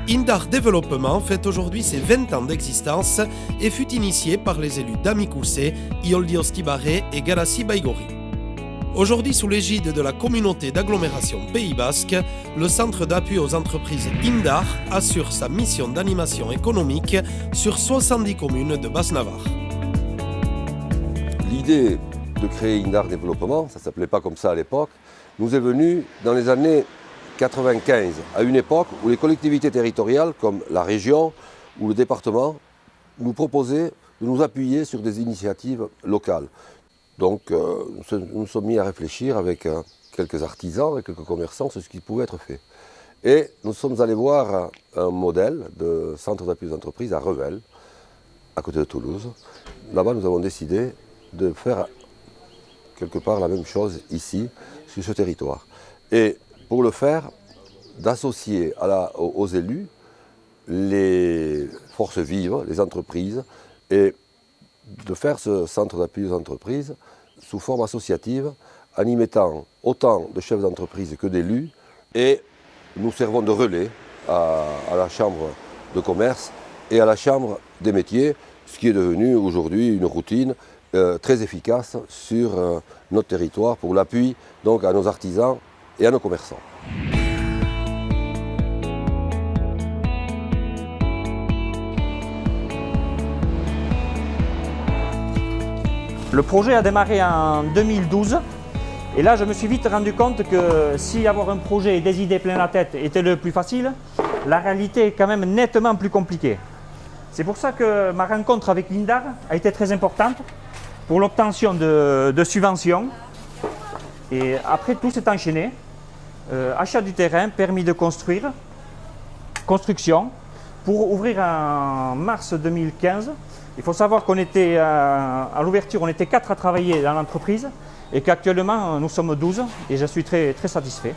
Indar Développement fait aujourd'hui ses 20 ans d'existence et fut initié par les élus d'Amicoussé, Ioldios Tibaré et Garassi Baigori. Aujourd'hui, sous l'égide de la communauté d'agglomération Pays Basque, le centre d'appui aux entreprises Indar assure sa mission d'animation économique sur 70 communes de Basse-Navarre. L'idée de créer Indar Développement, ça ne s'appelait pas comme ça à l'époque, nous est venue dans les années 95, à une époque où les collectivités territoriales, comme la région ou le département, nous proposaient de nous appuyer sur des initiatives locales. Donc nous nous sommes mis à réfléchir avec quelques artisans, avec quelques commerçants, sur ce qui pouvait être fait. Et nous sommes allés voir un modèle de centre d'appui aux entreprises à Revel, à côté de Toulouse. Là-bas, nous avons décidé de faire quelque part la même chose ici, sur ce territoire. Et pour le faire, d'associer aux élus les forces vives, les entreprises, et de faire ce centre d'appui aux entreprises sous forme associative, en y mettant autant de chefs d'entreprise que d'élus, et nous servons de relais à la chambre de commerce et à la chambre des métiers, ce qui est devenu aujourd'hui une routine très efficace sur notre territoire pour l'appui donc à nos artisans et à nos commerçants. Le projet a démarré en 2012 et là je me suis vite rendu compte que si avoir un projet et des idées plein la tête était le plus facile, la réalité est quand même nettement plus compliquée. C'est pour ça que ma rencontre avec Indar a été très importante pour l'obtention de subventions. Et après tout s'est enchaîné. Achat du terrain, permis de construire, construction, pour ouvrir en mars 2015. Il faut savoir qu'on était à l'ouverture, on était 4 à travailler dans l'entreprise et qu'actuellement nous sommes 12 et je suis très satisfait.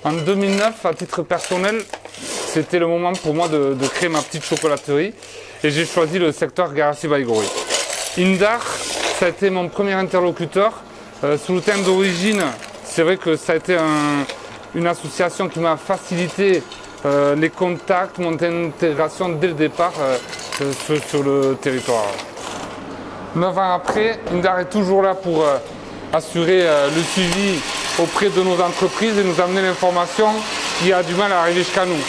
En 2009, à titre personnel, c'était le moment pour moi de créer ma petite chocolaterie et j'ai choisi le secteur Garassi Baigori. Indar, ça a été mon premier interlocuteur. Sous le thème d'origine, c'est vrai que ça a été une association qui m'a facilité les contacts, mon intégration dès le départ sur le territoire. 9 ans après, Indar est toujours là pour assurer le suivi auprès de nos entreprises et nous amener l'information qui a du mal à arriver jusqu'à nous.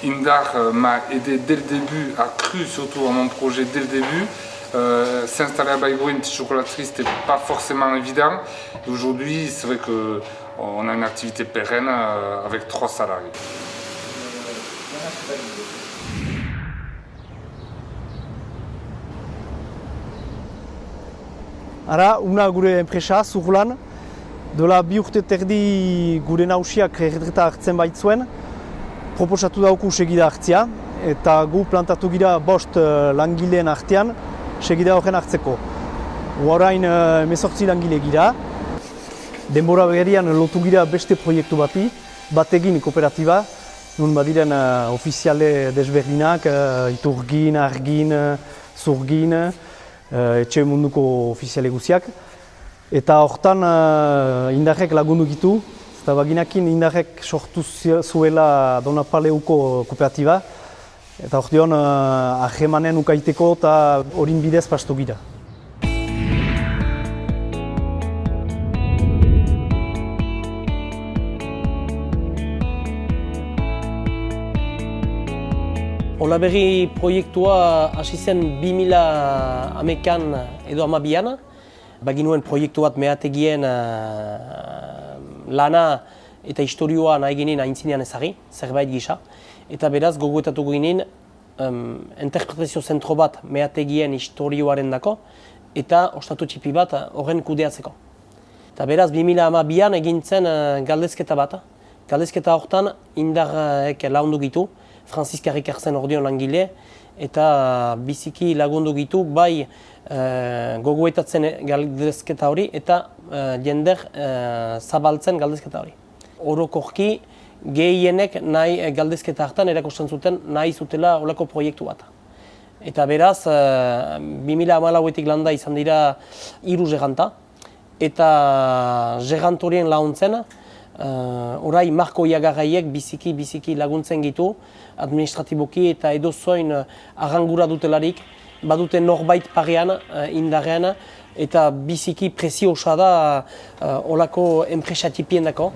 Indar m'a aidé dès le début, a cru surtout à mon projet dès le début. S'installer à Baigori, une petite chocolaterie, c'était pas forcément évident. Aujourd'hui, c'est vrai qu'on a une activité pérenne avec 3 salariés. Ara, una gure enpresa, Zurlan, dola 2 urte terdi gure nausiak erretreta hartzen baitzuen, proposatu dauku segida hartzea, eta gu plantatu gira 5 langileen artean segida horren hartzeko. Orain 18 langile gira, denbora berrian lotu gira beste proiektu bategin kooperatiba, nun badiren ofiziale desberdinak, iturgin, argin, zurgin, etxe munduko ofiziale guziak. Eta hortan Indarrek lagundu gitu, eta baginakin Indarrek sortu zuela Donapaleuko kooperatiba. Eta ordeon ahemanen ukaiteko eta horin bidez pastu gira. Olaberri proiektua hasi zen 2011an edo 2012an. Baginuen proiektu bat mehategien lana eta historioa nahi ginen aintzinean ezagri, zerbait gisa. Eta beraz gogoetatu ginen interpretazio zentro bat mehategien historioaren dako eta ostatu txipi bat horren kudeatzeko. Eta beraz 2012an egin zen galdezketa bat. Galdezketa hortan Indarrek lagundu gitu, Franziska Rikartzen ordeon langile, eta biziki lagundu gitu bai gogoetatzen galdezketa hori eta jender zabaltzen galdezketa hori. Orokorki gehienek nahi galdezketa hartan erakusten zuten nahi zutela olako proiektu bat. Eta beraz, 2014etik landa izan dira 3 geranta, eta gerant horien laguntzen, orai Marko Iagarraiek biziki laguntzen gitu, administratiboki eta edozoin arrangura dutelarik, badute norbait parean, indarrean, eta biziki preziosa da olako enpresa tipien dako.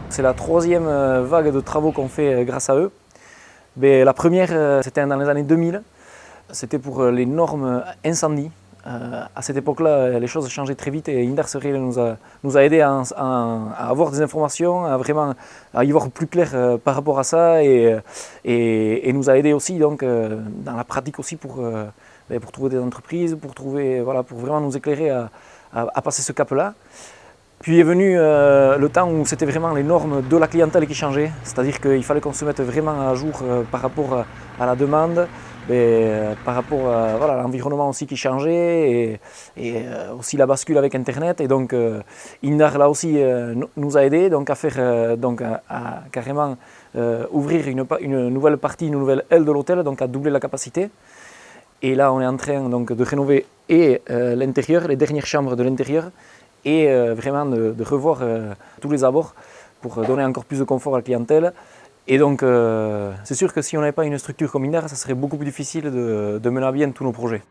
C'est la 3e vague de travaux qu'on fait grâce à eux. Mais la première, c'était dans les années 2000. C'était pour les normes incendie. À cette époque-là, les choses changeaient très vite et Indar Seril nous a aidé à avoir des informations, à y voir plus clair par rapport à ça et nous a aidé aussi donc, dans la pratique aussi pour trouver des entreprises, pour vraiment nous éclairer à passer ce cap-là. Puis est venu le temps où c'était vraiment les normes de la clientèle qui changeaient, c'est-à-dire qu'il fallait qu'on se mette vraiment à jour par rapport à la demande, par rapport à l'environnement aussi qui changeait et aussi la bascule avec Internet. Et donc Indar là aussi nous a aidés donc, à faire à carrément ouvrir une nouvelle partie, une nouvelle aile de l'hôtel, donc à doubler la capacité. Et là on est en train donc, de rénover et l'intérieur, les dernières chambres de l'intérieur, et vraiment de revoir tous les abords pour donner encore plus de confort à la clientèle. Et donc, c'est sûr que si on n'avait pas une structure comme Indar, ça serait beaucoup plus difficile de mener à bien tous nos projets.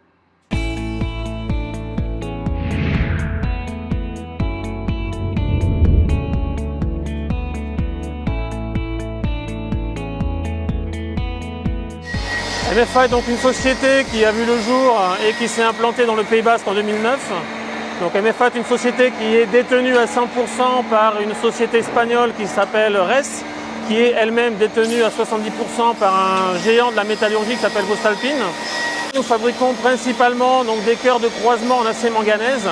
MFA est donc une société qui a vu le jour et qui s'est implantée dans le Pays Basque en 2009. Donc MFA est une société qui est détenue à 100% par une société espagnole qui s'appelle RES, qui est elle-même détenue à 70% par un géant de la métallurgie qui s'appelle Voestalpine. Nous fabriquons principalement donc, des cœurs de croisement en acier manganèse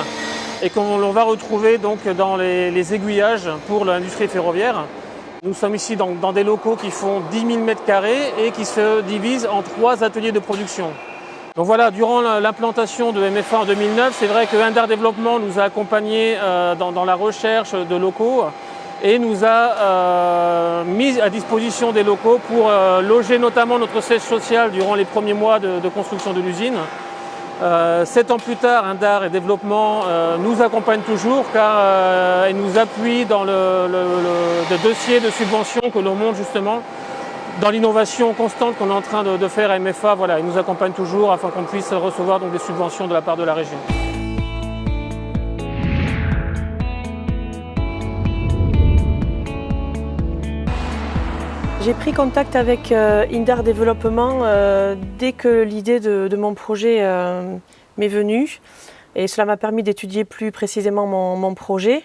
et qu'on va retrouver donc, dans les aiguillages pour l'industrie ferroviaire. Nous sommes ici dans des locaux qui font 10 000 m² et qui se divisent en 3 ateliers de production. Donc voilà, durant l'implantation de MFA en 2009, c'est vrai que Indar Développement nous a accompagnés dans la recherche de locaux et nous a mis à disposition des locaux pour loger notamment notre siège social durant les premiers mois de construction de l'usine. 7 ans plus tard, Indar Développement nous accompagne toujours car il nous appuie dans le dossier de subvention que l'on monte justement dans l'innovation constante qu'on est en train de faire à MFA. Voilà, il nous accompagne toujours afin qu'on puisse recevoir donc, des subventions de la part de la région. J'ai pris contact avec Indar Développement dès que l'idée de mon projet m'est venue et cela m'a permis d'étudier plus précisément mon projet.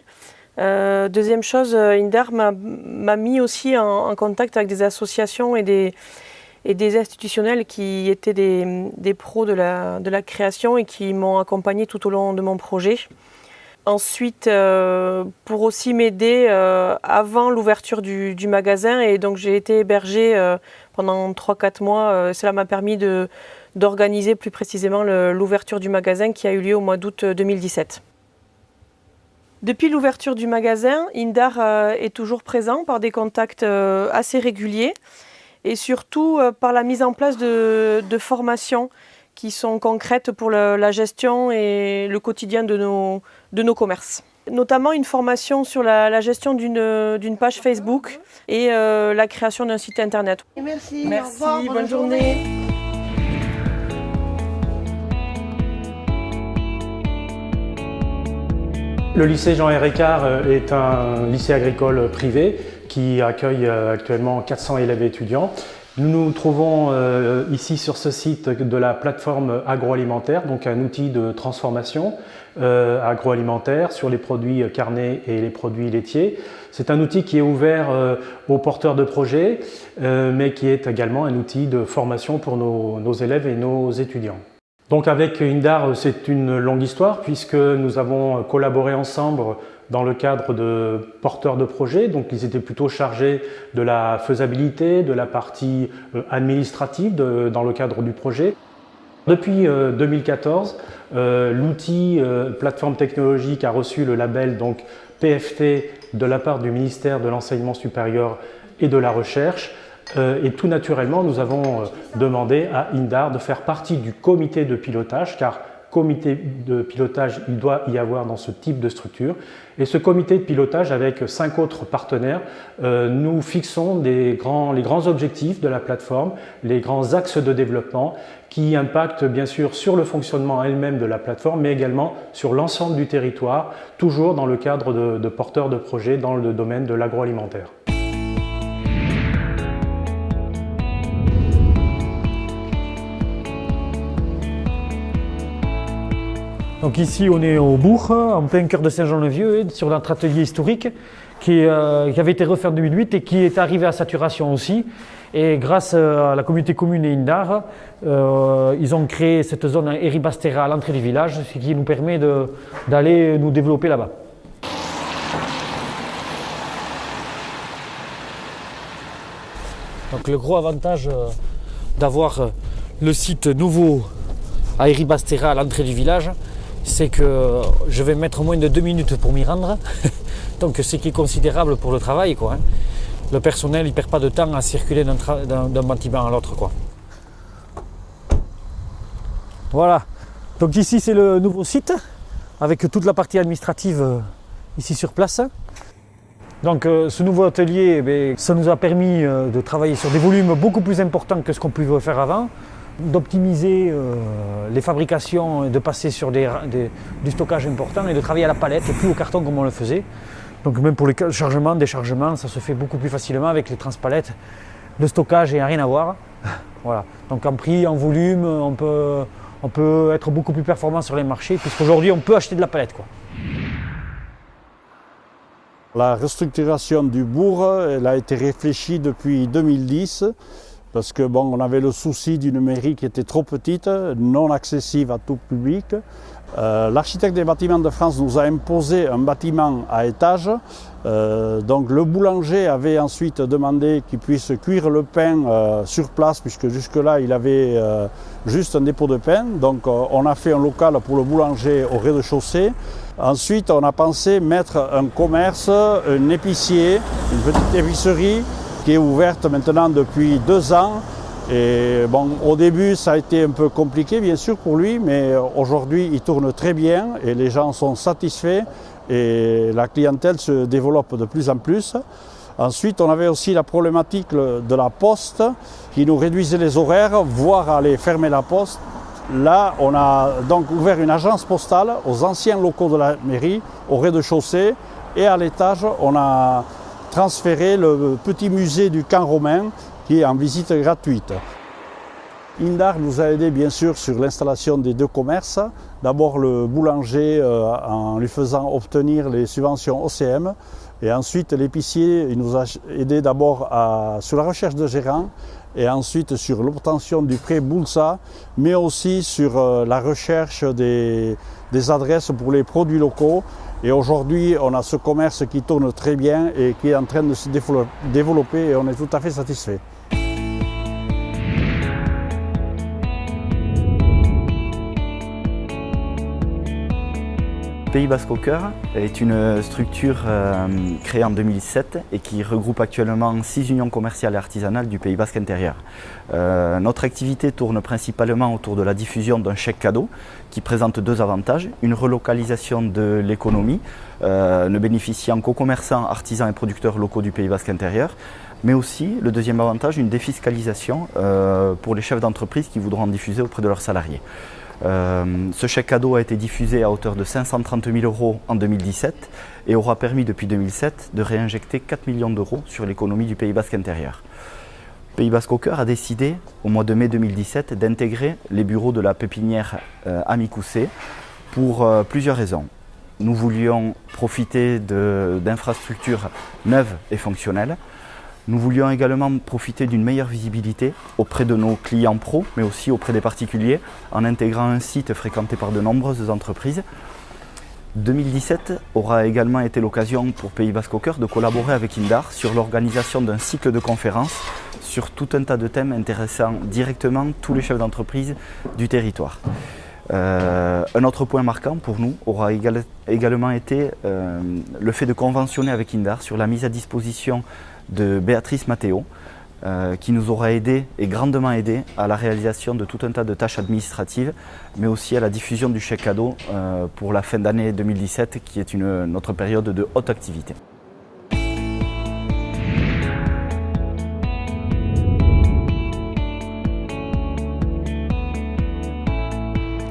Deuxième chose, Indar m'a mis aussi en contact avec des associations et des institutionnels qui étaient des pros de la création et qui m'ont accompagné tout au long de mon projet. Ensuite, pour aussi m'aider avant l'ouverture du magasin, et donc j'ai été hébergée pendant 3-4 mois. Cela m'a permis d'organiser plus précisément l'ouverture du magasin qui a eu lieu au mois d'août 2017. Depuis l'ouverture du magasin, Indar est toujours présent par des contacts assez réguliers et surtout par la mise en place de formations qui sont concrètes pour la gestion et le quotidien de nos commerces. Notamment une formation sur la gestion d'une page Facebook et la création d'un site internet. Merci, Merci, au revoir, bonne journée. Le lycée Jean Héricard est un lycée agricole privé qui accueille actuellement 400 élèves et étudiants. Nous nous trouvons ici sur ce site de la plateforme agroalimentaire, donc un outil de transformation agroalimentaire sur les produits carnés et les produits laitiers. C'est un outil qui est ouvert aux porteurs de projets, mais qui est également un outil de formation pour nos élèves et nos étudiants. Donc avec Indar, c'est une longue histoire puisque nous avons collaboré ensemble dans le cadre de porteurs de projets. Donc ils étaient plutôt chargés de la faisabilité, de la partie administrative dans le cadre du projet. Depuis 2014, l'outil plateforme technologique a reçu le label donc, PFT de la part du ministère de l'Enseignement supérieur et de la Recherche. Et tout naturellement, nous avons demandé à Indar de faire partie du comité de pilotage, car comité de pilotage, il doit y avoir dans ce type de structure. Et ce comité de pilotage, avec 5 autres partenaires, nous fixons les grands objectifs de la plateforme, les grands axes de développement qui impactent bien sûr sur le fonctionnement elle-même de la plateforme, mais également sur l'ensemble du territoire, toujours dans le cadre de porteurs de projets dans le domaine de l'agroalimentaire. Donc ici on est au bourg, en plein cœur de Saint-Jean-le-Vieux, sur notre atelier historique qui avait été refait en 2008 et qui est arrivé à saturation aussi. Et grâce à la communauté commune et Indar, ils ont créé cette zone Eribastera à l'entrée du village, ce qui nous permet d'aller nous développer là-bas. Donc le gros avantage d'avoir le site nouveau à Eribastera à l'entrée du village, c'est que je vais mettre moins de 2 minutes pour m'y rendre, donc ce qui est considérable pour le travail, quoi. Le personnel ne perd pas de temps à circuler d'un bâtiment à l'autre, quoi. Voilà, donc ici c'est le nouveau site, avec toute la partie administrative ici sur place. Donc ce nouveau atelier, ça nous a permis de travailler sur des volumes beaucoup plus importants que ce qu'on pouvait faire avant, d'optimiser les fabrications et de passer sur du stockage important et de travailler à la palette et plus au carton comme on le faisait. Donc même pour les chargements, déchargements, ça se fait beaucoup plus facilement avec les transpalettes. Le stockage n'a rien à voir. Voilà. Donc en prix, en volume, on peut être beaucoup plus performant sur les marchés puisqu'aujourd'hui on peut acheter de la palette, quoi. La restructuration du bourg, elle a été réfléchie depuis 2010. Parce que bon, on avait le souci d'une mairie qui était trop petite, non accessible à tout public. L'architecte des bâtiments de France nous a imposé un bâtiment à étage. Donc le boulanger avait ensuite demandé qu'il puisse cuire le pain sur place, puisque jusque-là il avait juste un dépôt de pain. Donc on a fait un local pour le boulanger au rez-de-chaussée. Ensuite on a pensé mettre un commerce, un épicier, une petite épicerie, qui est ouverte maintenant depuis 2 ans. Et bon, au début, ça a été un peu compliqué, bien sûr, pour lui, mais aujourd'hui, il tourne très bien et les gens sont satisfaits et la clientèle se développe de plus en plus. Ensuite, on avait aussi la problématique de la poste qui nous réduisait les horaires, voire aller fermer la poste. Là, on a donc ouvert une agence postale aux anciens locaux de la mairie, au rez-de-chaussée, et à l'étage, on a transférer le petit musée du camp romain qui est en visite gratuite. Indar nous a aidé bien sûr sur l'installation des 2 commerces. D'abord le boulanger en lui faisant obtenir les subventions OCM et ensuite l'épicier, il nous a aidé d'abord sur la recherche de gérants et ensuite sur l'obtention du prêt Boulsa, mais aussi sur la recherche des adresses pour les produits locaux. Et aujourd'hui, on a ce commerce qui tourne très bien et qui est en train de se développer et on est tout à fait satisfait. Pays Basque au Cœur est une structure créée en 2007 et qui regroupe actuellement 6 unions commerciales et artisanales du Pays Basque intérieur. Notre activité tourne principalement autour de la diffusion d'un chèque cadeau qui présente 2 avantages. Une relocalisation de l'économie, ne bénéficiant qu'aux commerçants, artisans et producteurs locaux du Pays Basque intérieur, mais aussi, le deuxième avantage, une défiscalisation pour les chefs d'entreprise qui voudront en diffuser auprès de leurs salariés. Ce chèque cadeau a été diffusé à hauteur de 530 000 € en 2017 et aura permis depuis 2007 de réinjecter 4 millions d'euros sur l'économie du Pays Basque intérieur. Pays Basque au Cœur a décidé au mois de mai 2017 d'intégrer les bureaux de la pépinière Amicoussé pour plusieurs raisons. Nous voulions profiter d'infrastructures neuves et fonctionnelles. Nous voulions également profiter d'une meilleure visibilité auprès de nos clients pros, mais aussi auprès des particuliers, en intégrant un site fréquenté par de nombreuses entreprises. 2017 aura également été l'occasion pour Pays Basque au Cœur de collaborer avec Indar sur l'organisation d'un cycle de conférences sur tout un tas de thèmes intéressant directement tous les chefs d'entreprise du territoire. Un autre point marquant pour nous aura également été le fait de conventionner avec Indar sur la mise à disposition de Béatrice Matteo, qui nous aura aidé et grandement aidé à la réalisation de tout un tas de tâches administratives, mais aussi à la diffusion du chèque cadeau pour la fin d'année 2017, qui est notre période de haute activité.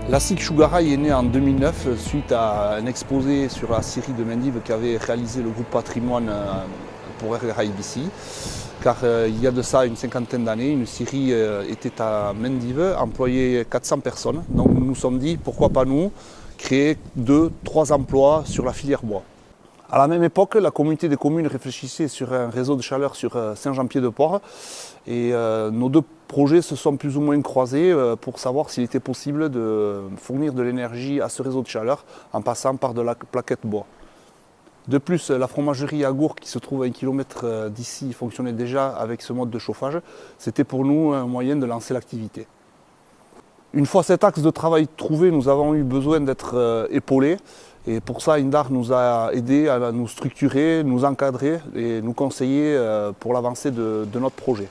La SIC Chougaray est née en 2009 suite à un exposé sur la scierie de Mendive qu'avait réalisé le groupe Patrimoine pour RRIBC. Car il y a de ça une cinquantaine d'années, une scierie était à Mendive, employait 400 personnes. Donc nous nous sommes dit, pourquoi pas nous, créer 2-3 emplois sur la filière bois. À la même époque, la communauté des communes réfléchissait sur un réseau de chaleur sur Saint-Jean-Pied-de-Port. Et nos deux projets se sont plus ou moins croisés pour savoir s'il était possible de fournir de l'énergie à ce réseau de chaleur en passant par de la plaquette bois. De plus, la fromagerie Agour, qui se trouve à 1 km d'ici, fonctionnait déjà avec ce mode de chauffage. C'était pour nous un moyen de lancer l'activité. Une fois cet axe de travail trouvé, nous avons eu besoin d'être épaulés. Et pour ça, Indar nous a aidés à nous structurer, nous encadrer et nous conseiller pour l'avancée de notre projet.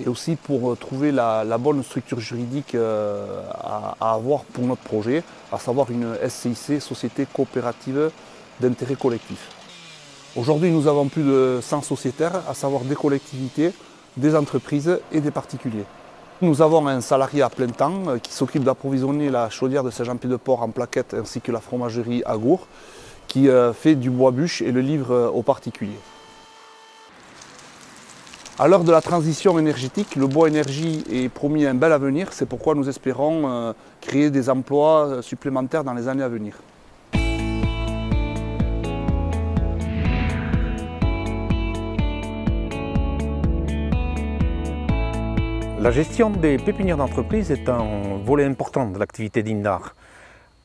Et aussi pour trouver la bonne structure juridique à avoir pour notre projet, à savoir une SCIC, Société Coopérative d'Intérêt Collectif. Aujourd'hui, nous avons plus de 100 sociétaires, à savoir des collectivités, des entreprises et des particuliers. Nous avons un salarié à plein temps qui s'occupe d'approvisionner la chaudière de Saint-Jean-Pied-de-Port en plaquettes ainsi que la fromagerie Agour, qui fait du bois bûche et le livre aux particuliers. À l'heure de la transition énergétique, le bois énergie est promis un bel avenir. C'est pourquoi nous espérons créer des emplois supplémentaires dans les années à venir. La gestion des pépinières d'entreprise est un volet important de l'activité d'Indar.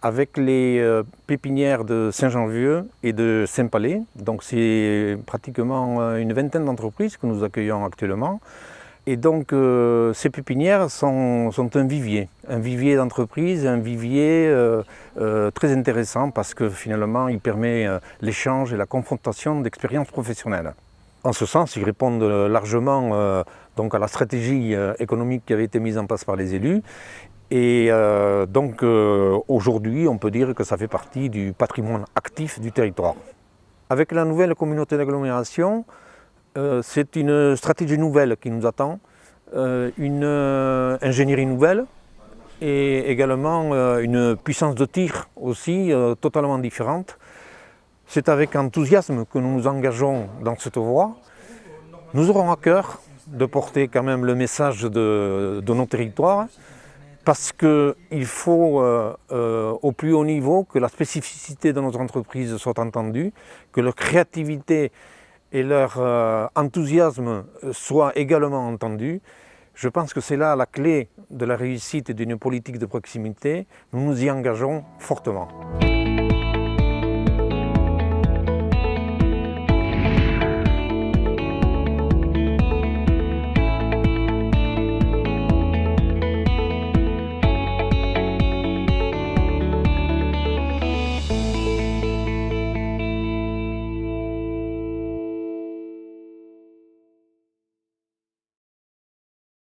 Avec les pépinières de Saint-Jean-Vieux et de Saint-Palais, donc c'est pratiquement une vingtaine d'entreprises que nous accueillons actuellement. Et donc ces pépinières sont un vivier d'entreprises, un vivier très intéressant parce que finalement il permet l'échange et la confrontation d'expériences professionnelles. En ce sens, ils répondent largement donc à la stratégie économique qui avait été mise en place par les élus. Et donc aujourd'hui, on peut dire que ça fait partie du patrimoine actif du territoire. Avec la nouvelle communauté d'agglomération, c'est une stratégie nouvelle qui nous attend, une ingénierie nouvelle et également une puissance de tir aussi totalement différente. C'est avec enthousiasme que nous nous engageons dans cette voie. Nous aurons à cœur de porter quand même le message de nos territoires parce qu'il faut au plus haut niveau que la spécificité de notre entreprise soit entendue, que leur créativité et leur enthousiasme soient également entendus. Je pense que c'est là la clé de la réussite d'une politique de proximité. Nous nous y engageons fortement.